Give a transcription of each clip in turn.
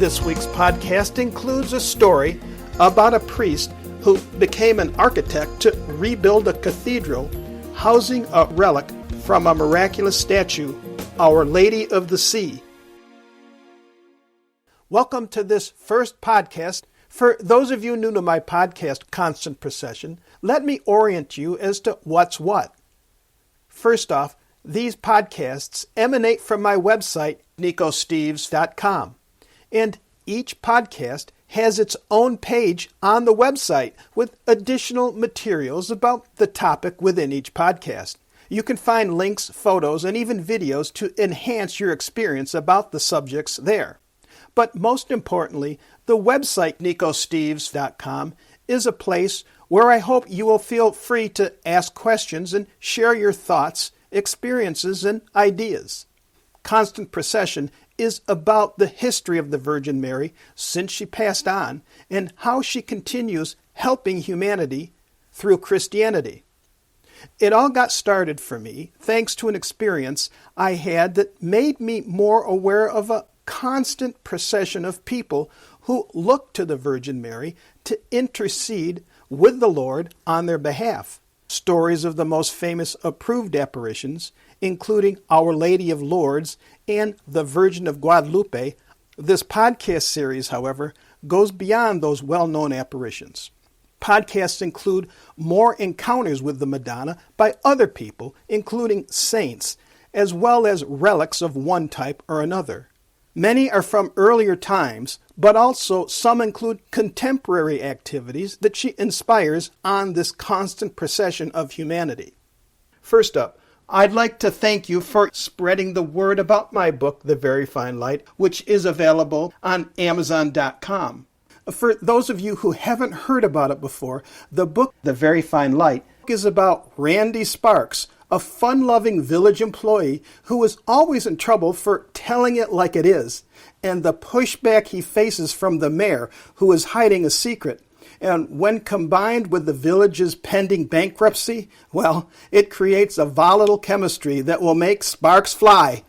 This week's podcast includes a story about a priest who became an architect to rebuild a cathedral housing a relic from a miraculous statue, Our Lady of the Sea. Welcome to this first podcast. For those of you new to my podcast, Constant Procession, let me orient you as to what's what. First off, these podcasts emanate from my website, nicosteves.com, and each podcast has its own page on the website with additional materials about the topic within each podcast. You can find links, photos, and even videos to enhance your experience about the subjects there. But most importantly, the website nicosteves.com is a place where I hope you will feel free to ask questions and share your thoughts, experiences, and ideas. Constant Procession is about the history of the Virgin Mary since she passed on and how she continues helping humanity through Christianity. It all got started for me thanks to an experience I had that made me more aware of a constant procession of people who look to the Virgin Mary to intercede with the Lord on their behalf. Stories of the most famous approved apparitions, including Our Lady of Lourdes and the Virgin of Guadalupe. This podcast series, however, goes beyond those well-known apparitions. Podcasts include more encounters with the Madonna by other people, including saints, as well as relics of one type or another. Many are from earlier times, but also some include contemporary activities that she inspires on this constant procession of humanity. First up, I'd like to thank you for spreading the word about my book, The Very Fine Light, which is available on Amazon.com. For those of you who haven't heard about it before, the book, The Very Fine Light, is about Randy Sparks, a fun-loving village employee who is always in trouble for telling it like it is, and the pushback he faces from the mayor, who is hiding a secret. And when combined with the village's pending bankruptcy, well, it creates a volatile chemistry that will make sparks fly.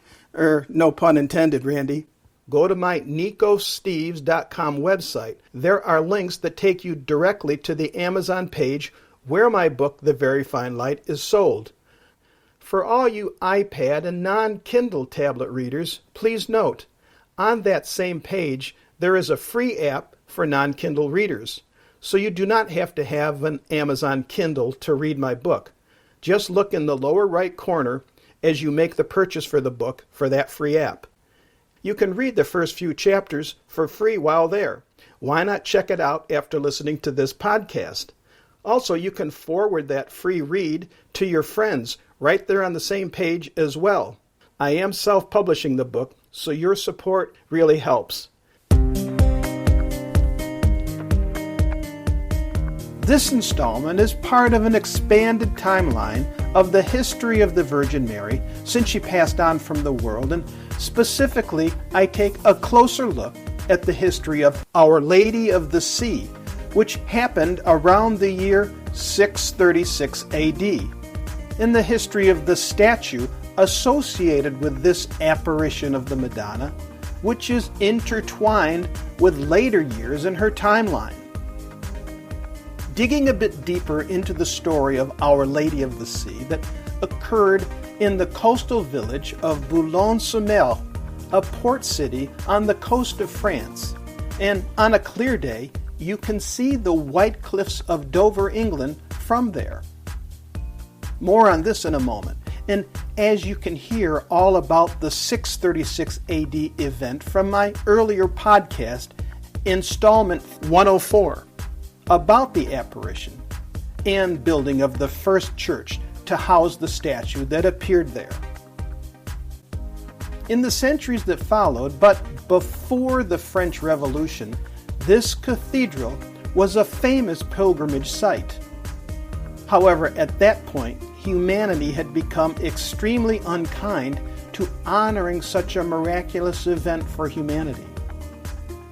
No pun intended, Randy. Go to my nicosteves.com website. There are links that take you directly to the Amazon page where my book, The Very Fine Light, is sold. For all you iPad and non-Kindle tablet readers, please note, on that same page, there is a free app for non-Kindle readers, so you do not have to have an Amazon Kindle to read my book. Just look in the lower right corner as you make the purchase for the book for that free app. You can read the first few chapters for free while there. Why not check it out after listening to this podcast? Also, you can forward that free read to your friends right there on the same page as well. I am self-publishing the book, so your support really helps. This installment is part of an expanded timeline of the history of the Virgin Mary since she passed on from the world, and specifically, I take a closer look at the history of Our Lady of the Sea, which happened around the year 636 AD. In the history of the statue associated with this apparition of the Madonna, which is intertwined with later years in her timeline. Digging a bit deeper into the story of Our Lady of the Sea that occurred in the coastal village of Boulogne-sur-Mer, a port city on the coast of France. And on a clear day, you can see the white cliffs of Dover, England from there. More on this in a moment. And as you can hear all about the 636 AD event from my earlier podcast, installment 104, about the apparition and building of the first church to house the statue that appeared there. In the centuries that followed, but before the French Revolution, this cathedral was a famous pilgrimage site. However, at that point, humanity had become extremely unkind to honoring such a miraculous event for humanity.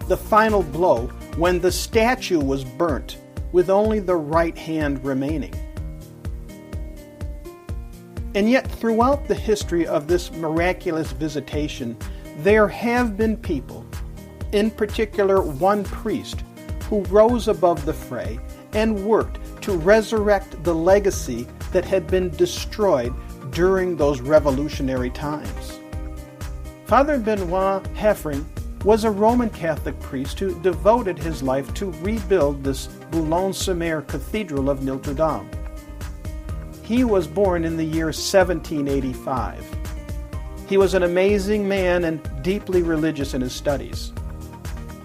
The final blow when the statue was burnt with only the right hand remaining. And yet, throughout the history of this miraculous visitation, there have been people in particular one priest who rose above the fray and worked to resurrect the legacy that had been destroyed during those revolutionary times. Father Benoit Haffreingue was a Roman Catholic priest who devoted his life to rebuild this Boulogne Cathedral of Notre Dame. He was born in the year 1785. He was an amazing man and deeply religious in his studies.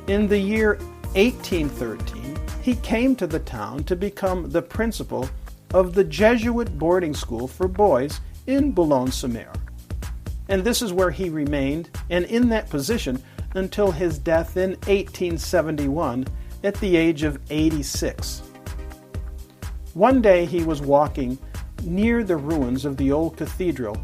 In the year 1813, he came to the town to become the principal of the Jesuit boarding school for boys in Boulogne-sur-Mer. And this is where he remained, and in that position until his death in 1871 at the age of 86. One day he was walking near the ruins of the old cathedral,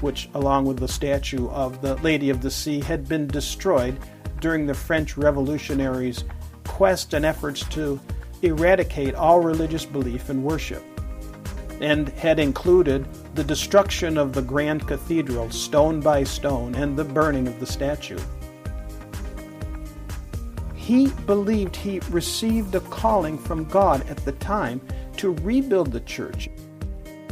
which, along with the statue of the Lady of the Sea, had been destroyed during the French revolutionaries' quest and efforts to eradicate all religious belief and worship, and had included the destruction of the grand cathedral stone by stone and the burning of the statue. He believed he received a calling from God at the time to rebuild the church.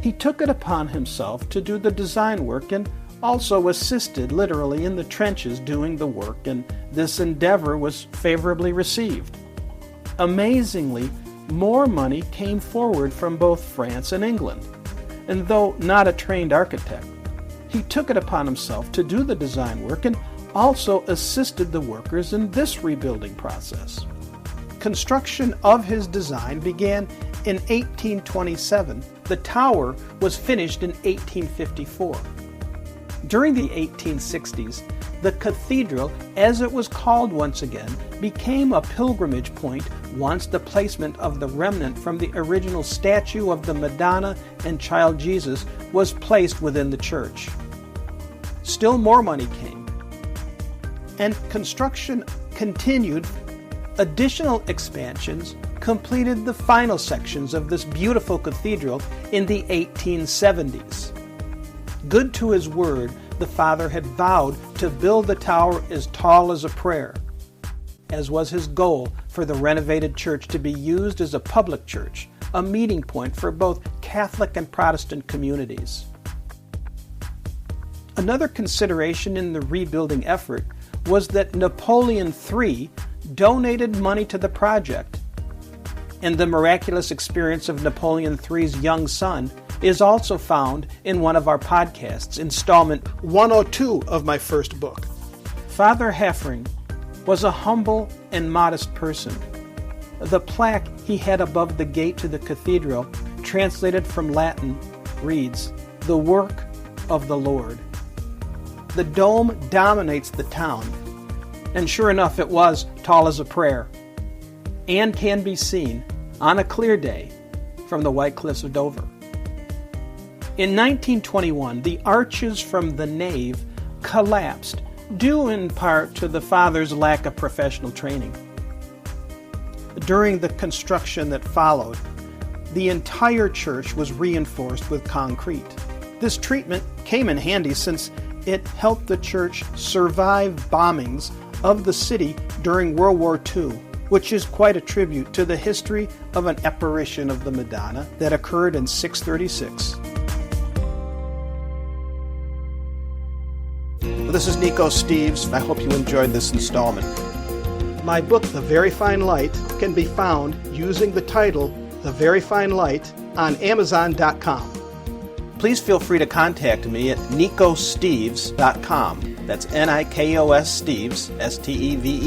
He took it upon himself to do the design work and also assisted literally in the trenches doing the work, and this endeavor was favorably received. Amazingly, more money came forward from both France and England, and though not a trained architect, he took it upon himself to do the design work and also assisted the workers in this rebuilding process. Construction of his design began in 1827. The tower was finished in 1854. During the 1860s, the cathedral, as it was called once again, became a pilgrimage point once the placement of the remnant from the original statue of the Madonna and Child Jesus was placed within the church. Still more money came, and construction continued. Additional expansions completed the final sections of this beautiful cathedral in the 1870s. Good to his word, the father had vowed to build the tower as tall as a prayer, as was his goal for the renovated church to be used as a public church, a meeting point for both Catholic and Protestant communities. Another consideration in the rebuilding effort was that Napoleon III donated money to the project, and the miraculous experience of Napoleon III's young son is also found in one of our podcasts, installment 102 of my first book. Father Haffreingue was a humble and modest person. The plaque he had above the gate to the cathedral, translated from Latin, reads, "The work of the Lord." The dome dominates the town, and sure enough it was tall as a prayer, and can be seen on a clear day from the White Cliffs of Dover. In 1921, the arches from the nave collapsed, due in part to the father's lack of professional training. During the construction that followed, the entire church was reinforced with concrete. This treatment came in handy since it helped the church survive bombings of the city during World War II, which is quite a tribute to the history of an apparition of the Madonna that occurred in 636. This is Nico Steves. I hope you enjoyed this installment. My book, The Very Fine Light, can be found using the title, The Very Fine Light, on Amazon.com. Please feel free to contact me at nicosteves.com. That's Nikos Steves,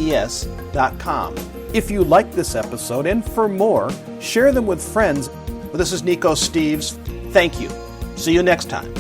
Steves.com. If you like this episode, and for more, share them with friends. This is Nico Steves. Thank you. See you next time.